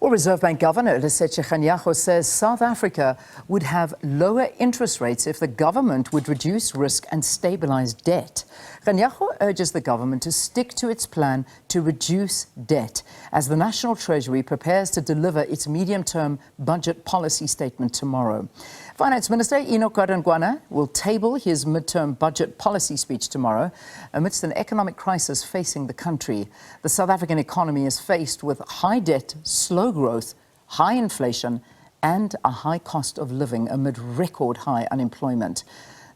Well, Reserve Bank Governor Lesetja Kganyago says South Africa would have lower interest rates if the government would reduce risk and stabilise debt. Kganyago urges the government to stick to its plan to reduce debt as the National Treasury prepares to deliver its medium-term budget policy statement tomorrow. Finance Minister Enoch Godongwana will table his midterm budget policy speech tomorrow amidst an economic crisis facing the country. The South African economy is faced with high debt, slow growth, high inflation and a high cost of living amid record high unemployment.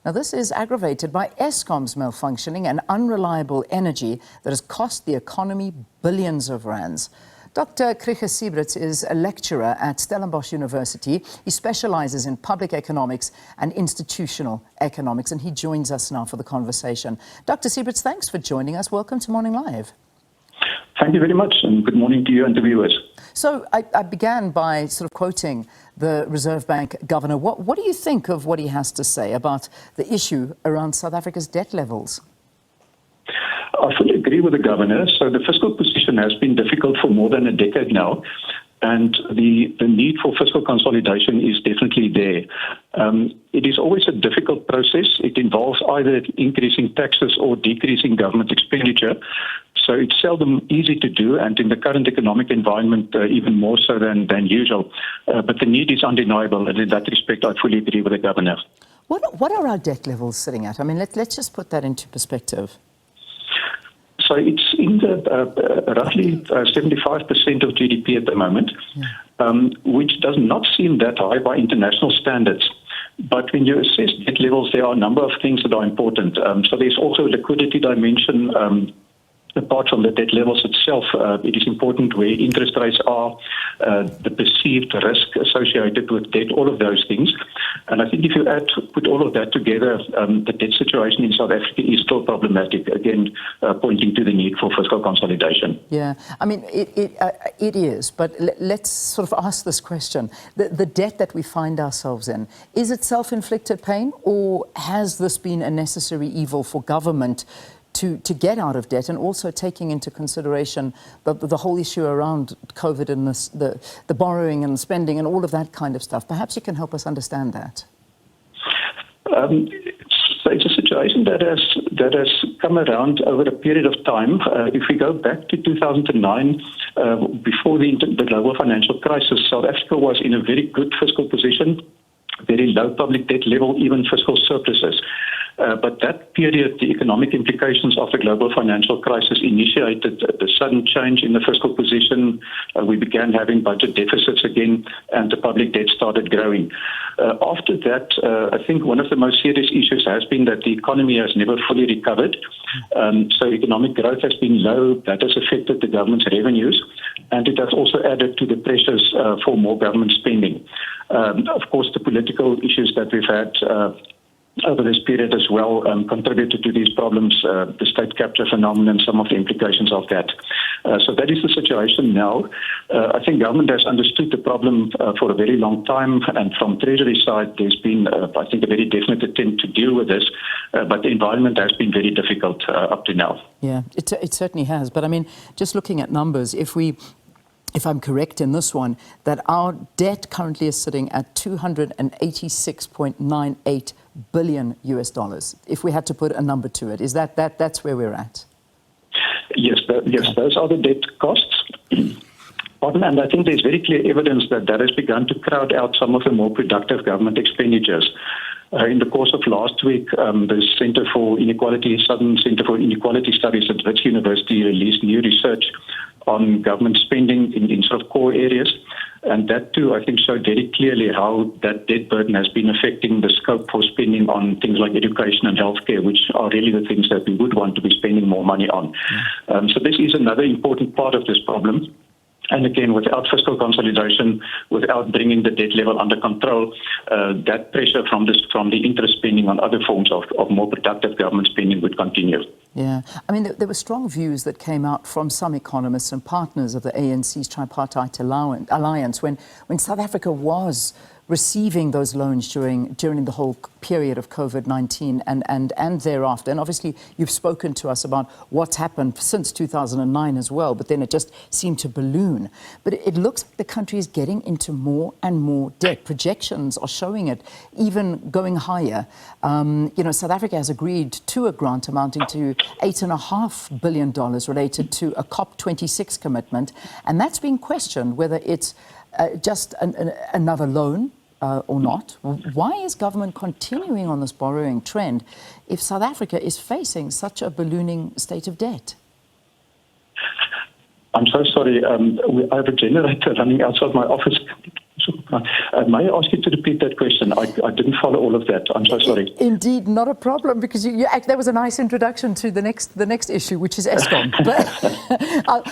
Now, this is aggravated by Eskom's malfunctioning and unreliable energy that has cost the economy billions of rands. Dr. Krige Siebrits is a lecturer at Stellenbosch University. He specializes in public economics and institutional economics, and he joins us now for the conversation. Dr. Siebrits, thanks for joining us. Welcome to Morning Live. Thank you very much, and good morning to you and the viewers. So I began by sort of quoting the Reserve Bank Governor. What do you think of what he has to say about the issue around South Africa's debt levels? I fully agree with the Governor. So the fiscal position has been difficult for more than a decade now, and the need for fiscal consolidation is definitely there. It is always a difficult process. It involves either increasing taxes or decreasing government expenditure. So it's seldom easy to do, and in the current economic environment, even more so than usual. But the need is undeniable, and in that respect, I fully agree with the Governor. What are our debt levels sitting at? I mean, let's just put that into perspective. So it's in the roughly 75% of GDP at the moment, which does not seem that high by international standards. But when you assess debt levels, there are a number of things that are important. So there's also a liquidity dimension. Apart from the debt levels itself, it is important where interest rates are, the perceived risk associated with debt, all of those things. And I think if you put all of that together, the debt situation in South Africa is still problematic, again, pointing to the need for fiscal consolidation. Yeah, I mean, it is, but let's sort of ask this question. The debt that we find ourselves in, is it self-inflicted pain, or has this been a necessary evil for government to get out of debt, and also taking into consideration the whole issue around COVID and the borrowing and spending and all of that kind of stuff? Perhaps you can help us understand that. So it's a situation that has come around over a period of time. If we go back to 2009, before the global financial crisis, South Africa was in a very good fiscal position, very low public debt level, even fiscal surpluses. But that period, the economic implications of the global financial crisis initiated the sudden change in the fiscal position. We began having budget deficits again, and the public debt started growing. After that, I think one of the most serious issues has been that the economy has never fully recovered. So economic growth has been low. That has affected the government's revenues, and it has also added to the pressures for more government spending. Of course, the political issues that we've had over this period as well contributed to these problems, the state capture phenomenon, some of the implications of that. So that is the situation now. I think government has understood the problem for a very long time, and from Treasury side, there's been, I think, a very definite attempt to deal with this, but the environment has been very difficult up to now. Yeah, it certainly has. But I mean, just looking at numbers, if I'm correct in this one, that our debt currently is sitting at $286.98 billion US. If we had to put a number to it, is that's where we're at? Yes, those are the debt costs. And I think there's very clear evidence that has begun to crowd out some of the more productive government expenditures. In the course of last week, the Southern Centre for Inequality Studies at Wits University released new research on government spending in sort of core areas. And that too, I think, showed very clearly how that debt burden has been affecting the scope for spending on things like education and healthcare, which are really the things that we would want to be spending more money on. So this is another important part of this problem. And again, without fiscal consolidation, without bringing the debt level under control, that pressure from the interest spending on other forms of more productive government spending would continue. Yeah, I mean, there were strong views that came out from some economists and partners of the ANC's tripartite alliance when South Africa was receiving those loans during the whole period of COVID-19 and thereafter. And obviously, you've spoken to us about what's happened since 2009 as well, but then it just seemed to balloon. But it looks like the country is getting into more and more debt. Projections are showing it even going higher. South Africa has agreed to a grant amounting to $8.5 billion related to a COP26 commitment, and that's being questioned whether it's just another loan or not. Why is government continuing on this borrowing trend if South Africa is facing such a ballooning state of debt? I'm so sorry. I have a generator running outside my office. May I ask you to repeat that question? I didn't follow all of that. I'm so sorry. Indeed, not a problem, because that was a nice introduction to the next issue, which is Eskom. But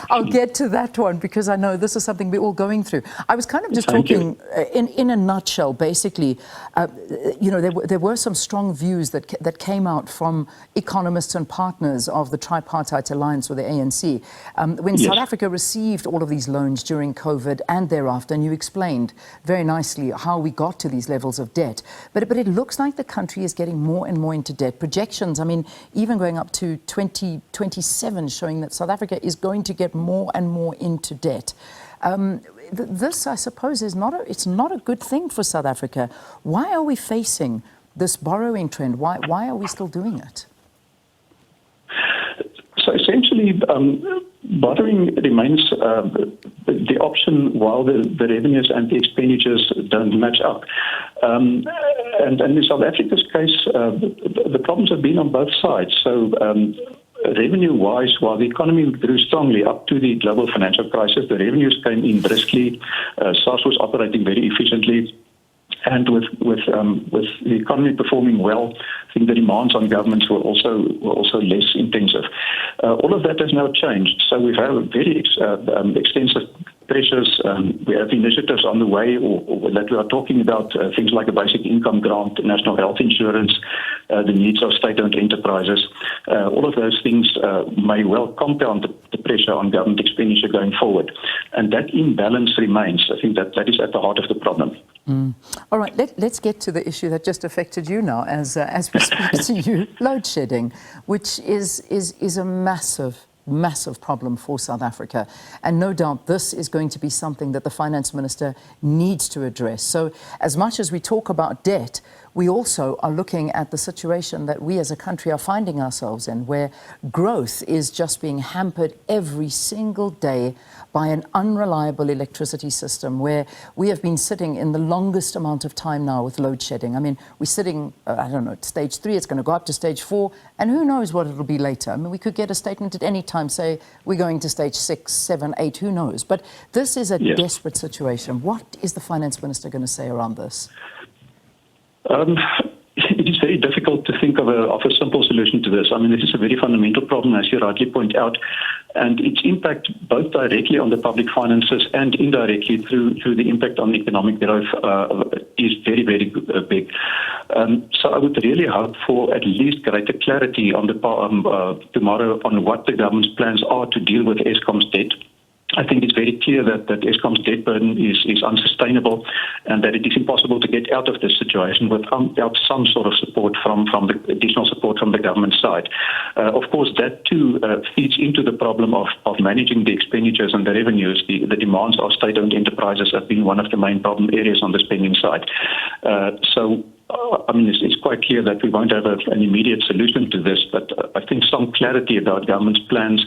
I'll get to that one, because I know this is something we're all going through. I was kind of just talking in a nutshell. Basically, there were some strong views that came out from economists and partners of the tripartite alliance with the ANC when South Africa received all of these loans during COVID and thereafter, and you explained very nicely how we got to these levels of debt. But it looks like the country is getting more and more into debt. Projections, I mean, even going up to 2027, showing that South Africa is going to get more and more into debt. This, I suppose, it's not a good thing for South Africa. Why are we facing this borrowing trend? Why are we still doing it? So essentially, borrowing remains the option while the revenues and the expenditures don't match up. And in South Africa's case, the problems have been on both sides. So revenue-wise, while the economy grew strongly up to the global financial crisis, the revenues came in briskly. SARS was operating very efficiently. And with the economy performing well, I think the demands on governments were also less intensive. All of that has now changed. So we've had very extensive pressures. We have initiatives on the way or that we are talking about, things like a basic income grant, national health insurance, the needs of state-owned enterprises. All of those things may well compound the pressure on government expenditure going forward. And that imbalance remains. I think that is at the heart of the problem. All right, let's get to the issue that just affected you now as we speak to you, load shedding, which is a massive problem for South Africa. And no doubt this is going to be something that the finance minister needs to address. So as much as we talk about debt, we also are looking at the situation that we as a country are finding ourselves in, where growth is just being hampered every single day by an unreliable electricity system, where we have been sitting in the longest amount of time now with load shedding. I mean, we're sitting, I don't know, at stage 3, it's going to go up to stage 4, and who knows what it'll be later. I mean, we could get a statement at any time, say, we're going to stage 6, 7, 8, who knows. But this is a desperate situation. What is the finance minister going to say around this? It is very difficult to think of a simple solution to this. I mean, this is a very fundamental problem, as you rightly point out, and its impact both directly on the public finances and indirectly through the impact on economic growth is very, very big. So I would really hope for at least greater clarity on tomorrow on what the government's plans are to deal with Eskom's debt. I think it's very clear that Eskom's debt burden is unsustainable, and that it is impossible to get out of this situation without some sort of support from the additional support from the government side. Of course, that too feeds into the problem of managing the expenditures and the revenues. The demands of state-owned enterprises have been one of the main problem areas on the spending side. So I mean, it's quite clear that we won't have an immediate solution to this, but I think some clarity about government's plans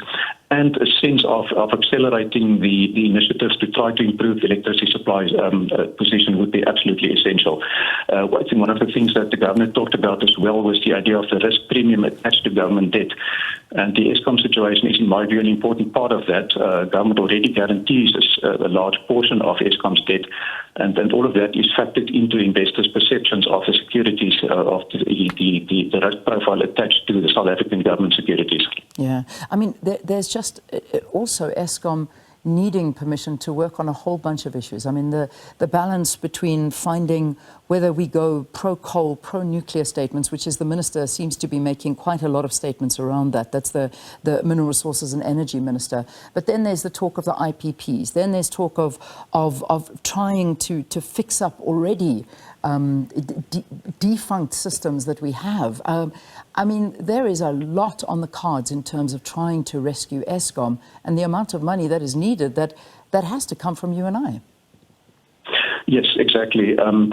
and a sense of accelerating the initiatives to try to improve the electricity supply position would be absolutely essential. I think one of the things that the governor talked about as well was the idea of the risk premium attached to government debt. And the Eskom situation is, in my view, an important part of that. Government already guarantees a large portion of Eskom's debt, and all of that is factored into investors' perceptions of the securities, of the risk profile attached to the South African government securities. Yeah, I mean, there's just also Eskom needing permission to work on a whole bunch of issues. I mean, the balance between finding whether we go pro-coal, pro-nuclear statements, which is the Minister seems to be making quite a lot of statements around that. That's the Mineral Resources and Energy Minister. But then there's the talk of the IPPs. Then there's talk of trying to fix up already defunct systems that we have. I mean, there is a lot on the cards in terms of trying to rescue Eskom, and the amount of money that is needed, that has to come from you and I. Yes, exactly. And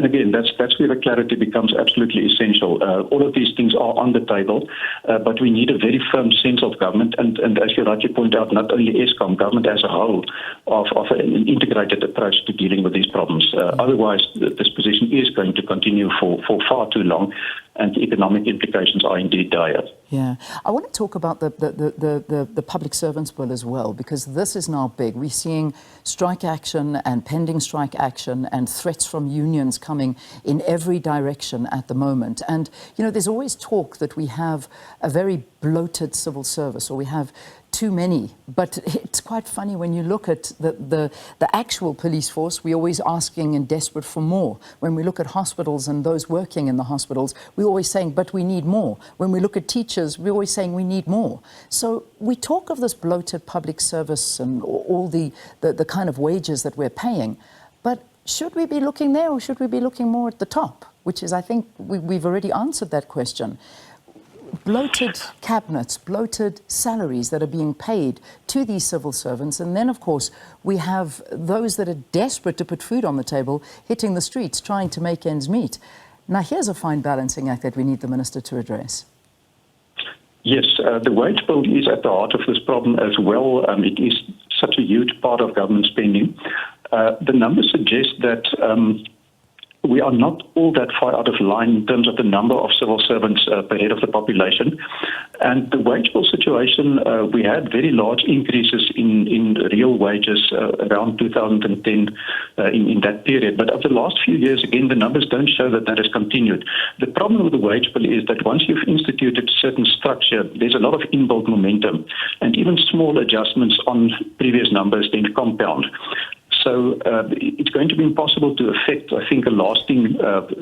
again, that's where the clarity becomes absolutely essential. All of these things are on the table, but we need a very firm sense of government. And as you rightly point out, not only Eskom, government as a whole, of an integrated approach to dealing with these problems. Otherwise, this position is going to continue for far too long, and the economic implications are indeed dire. Yeah, I want to talk about the public servants bill as well, because this is now big. We're seeing strike action and pending strike action and threats from unions coming in every direction at the moment. And, you know, there's always talk that we have a very bloated civil service, or we have too many. But it's quite funny when you look at the actual police force, we're always asking and desperate for more. When we look at hospitals and those working in the hospitals, we're always saying, but we need more. When we look at teachers, we're always saying we need more. So we talk of this bloated public service and all the kind of wages that we're paying. But should we be looking there, or should we be looking more at the top? Which is, I think, we've already answered that question. Bloated cabinets, bloated salaries that are being paid to these civil servants. And then, of course, we have those that are desperate to put food on the table, hitting the streets, trying to make ends meet. Now, here's a fine balancing act that we need the Minister to address. Yes, the wage bill is at the heart of this problem as well. It is such a huge part of government spending. The numbers suggest that we are not all that far out of line in terms of the number of civil servants per head of the population. And the wage bill situation, we had very large increases in real wages around 2010 in that period. But over the last few years, again, the numbers don't show that has continued. The problem with the wage bill is that once you've instituted a certain structure, there's a lot of inbuilt momentum, and even small adjustments on previous numbers then compound. So it's going to be impossible to effect, I think, a lasting,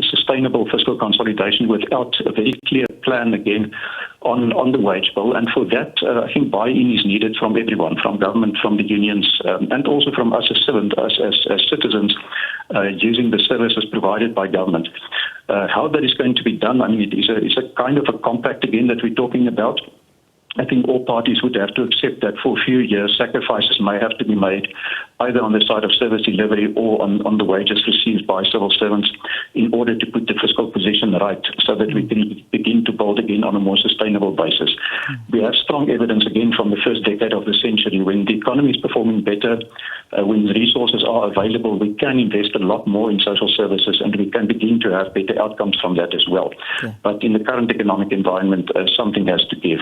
sustainable fiscal consolidation without a very clear plan, again, on the wage bill. And for that, I think buy-in is needed from everyone, from government, from the unions, and also from us as citizens using the services provided by government. How that is going to be done, I mean, it's a kind of a compact, again, that we're talking about. I think all parties would have to accept that for a few years, sacrifices may have to be made, either on the side of service delivery or on the wages received by civil servants, in order to put the fiscal position right, so that we can begin to build again on a more sustainable basis. We have strong evidence, again, from the first decade of the century, when the economy is performing better, when resources are available, we can invest a lot more in social services, and we can begin to have better outcomes from that as well. Yeah. But in the current economic environment, something has to give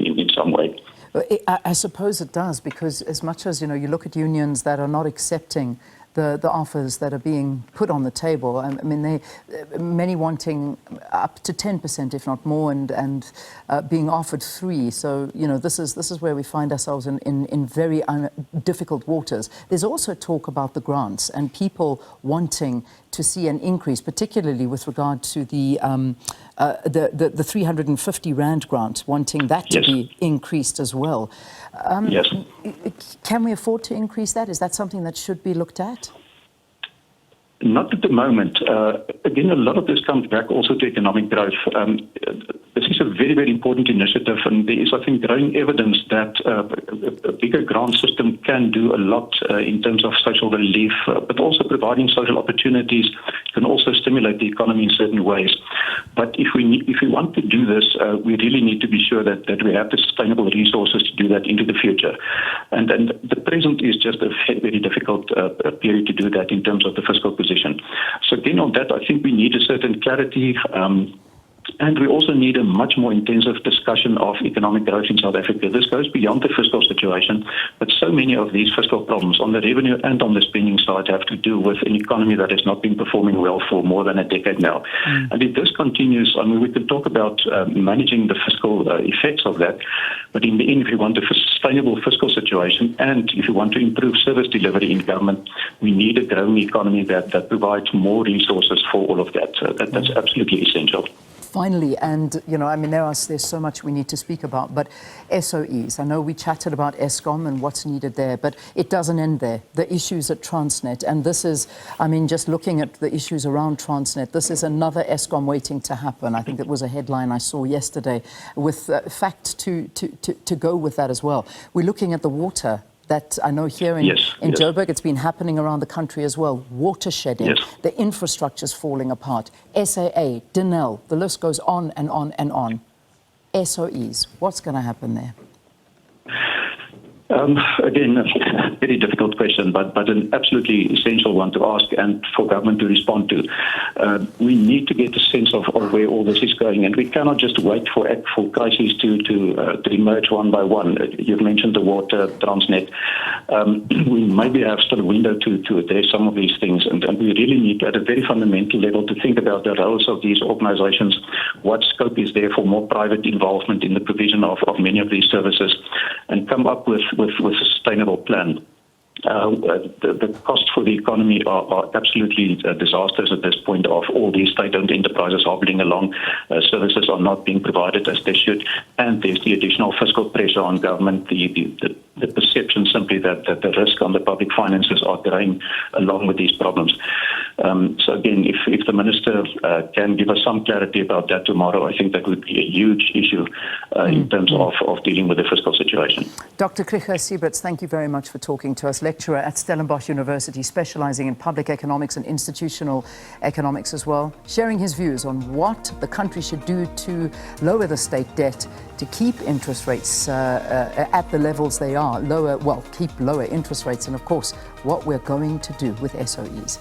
in some way. I suppose it does, because as much as, you know, you look at unions that are not accepting the offers that are being put on the table. I mean, many wanting up to 10%, if not more, and being offered 3%. So, you know, this is where we find ourselves in very difficult waters. There's also talk about the grants and people wanting to see an increase, particularly with regard to the 350 Rand grant, wanting that to be increased as well. Yes. Can we afford to increase that? Is that something that should be looked at? Not at the moment. Again, a lot of this comes back also to economic growth. This is a very, very important initiative, and there is, I think, growing evidence that a bigger grant system can do a lot in terms of social relief, but also providing social opportunities can also stimulate the economy in certain ways. But if we want to do this, we really need to be sure that we have the sustainable resources to do that into the future. And the present is just a very, very difficult period to do that in terms of the fiscal position. So again, on that, I think we need a certain clarity. And we also need a much more intensive discussion of economic growth in South Africa. This goes beyond the fiscal situation, but so many of these fiscal problems on the revenue and on the spending side have to do with an economy that has not been performing well for more than a decade now. And if this continues, I mean, we can talk about managing the fiscal effects of that, but in the end, if you want a sustainable fiscal situation and if you want to improve service delivery in government, we need a growing economy that provides more resources for all of that. That's absolutely essential. Finally, and I mean, there's so much we need to speak about, but SOEs. I know we chatted about Eskom and what's needed there, but it doesn't end there. The issues at Transnet, and this is, I mean, just looking at the issues around Transnet, this is another Eskom waiting to happen. I think it was a headline I saw yesterday with fact to go with that as well. We're looking at the water. That I know here in Joburg, it's been happening around the country as well. Water shedding, the infrastructure's falling apart. SAA, Denel, the list goes on and on and on. SOEs, what's going to happen there? Again, a very difficult question, but an absolutely essential one to ask and for government to respond to. We need to get a sense of where all this is going, and we cannot just wait for crises to emerge one by one. You've mentioned the water, Transnet. We maybe have still a window to address some of these things, and we really need, at a very fundamental level, to think about the roles of these organizations, what scope is there for more private involvement in the provision of many of these services, and come up with a sustainable plan. The costs for the economy are absolutely disastrous at this point of all these state-owned enterprises hobbling along. Services are not being provided as they should, and there's the additional fiscal pressure on government, the perception simply that the risk on the public finances are growing along with these problems. So again, if the Minister can give us some clarity about that tomorrow, I think that would be a huge issue in terms of dealing with the fiscal situation. Dr. Krige Siebrits, thank you very much for talking to us. Lecturer at Stellenbosch University, specializing in public economics and institutional economics as well, sharing his views on what the country should do to lower the state debt, to keep interest rates at the levels they are, keep lower interest rates, and of course, what we're going to do with SOEs.